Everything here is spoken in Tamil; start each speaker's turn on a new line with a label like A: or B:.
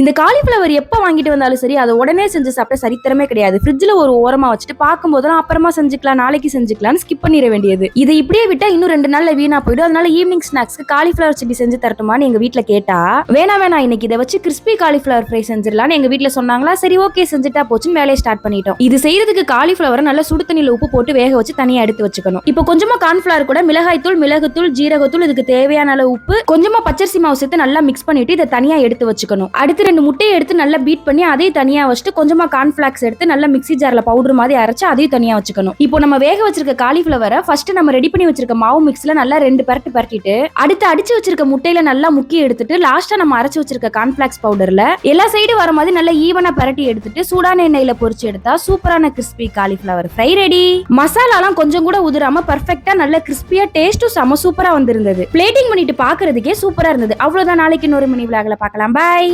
A: இந்த காலிஃபிளவர் எப்ப வாங்கிட்டு வந்தாலும் சரி அதை உடனே செஞ்சு சாப்பிட்ட சரித்திரமே கிடையாது. ஃப்ரிட்ஜ்ல ஒரு ஓரமா வச்சுட்டு பார்க்கும்போதெல்லாம் அப்புறமா செஞ்சுக்கலாம், நாளைக்கு செஞ்சுக்கலாம் ஸ்கிப் பண்ணிட வேண்டியது. இதை இப்படியே விட்டா இன்னும் 2 நாள்ல வீணா போயிடும். அதனால ஈவினிங் ஸ்நாக்ஸ்க்கு காலிஃபிளவர் சில்லி செஞ்சு தரட்டுமான்னு எங்க வீட்ல கேட்டா, வேணா இன்னைக்கு இதை வச்சு கிறிஸ்பி காலிஃபிளவர் ஃப்ரை செஞ்சிடலாம்னு எங்க வீட்ல சொன்னாங்களா. சரி ஓகே செஞ்சுட்டா போச்சுன்னு வேலையை ஸ்டார்ட் பண்ணிட்டோம். இது செய்யறதுக்கு காலிஃபிளவரை நல்லா சுடு தண்ணியில உப்பு போட்டு வேக வச்சு தனியா எடுத்து வச்சுக்கணும். இப்போ கொஞ்சமா கார்ன்ஃபிளவர் கூட மிளகாய்த்தூள், மிளகுத்தூள், ஜீரகத்தூள், இதுக்கு தேவையான அளவு உப்பு, கொஞ்சமா பச்சரிசி மாவு சேர்த்து நல்லா மிக்ஸ் பண்ணிட்டு இதை தனியா எடுத்து வச்சுக்கணும். அடுத்து 2 முட்டையை எடுத்து நல்லா பீட் பண்ணி அதே தனியா வச்சுட்டு கொஞ்சமா கார்ன்ஃபிளாக்ஸ் எடுத்து நல்லா மிக்ஸி ஜார்ல பவுடர் மாதிரி அரைச்சு அதையும் தனியா வச்சுக்கணும். இப்போ நம்ம வேக வச்சிருக்க காலிஃபிளவரை ஃபர்ஸ்ட் நம்ம ரெடி பண்ணி வச்சிருக்க மாவு மிக்ஸ்ல நல்லா 2 பரட்டு பரட்டிட்டு அடுத்து அடிச்சு வச்சிருக்க முட்டையில நல்லா முக்கி எடுத்துட்டு லாஸ்டா நம்ம அரைச்சு வச்சிருக்க கார்ன்ஃபிளாக்ஸ் பவுடர்ல எல்லா சைடு வர மாதிரி நல்லா ஈவனா பரட்டி எடுத்துட்டு சூடான எண்ணெயில பொரிச்சு எடுத்தா சூப்பரான கிறிஸ்பி காலிஃபிளவர் ஃப்ரை ரெடி. மசாலாலாம் கொஞ்சம் கூட உதிராம பர்ஃபெக்ட்டா நல்ல கிறிஸ்பியா டேஸ்டும் செம சூப்பரா வந்திருந்தது. பிளேட்டிங் பண்ணிட்டு பாக்குறதுக்கே சூப்பரா இருந்தது. அவ்வளவுதான். நாளைக்கு இன்னொரு மினி விளாக்ல பார்க்கலாம். பை.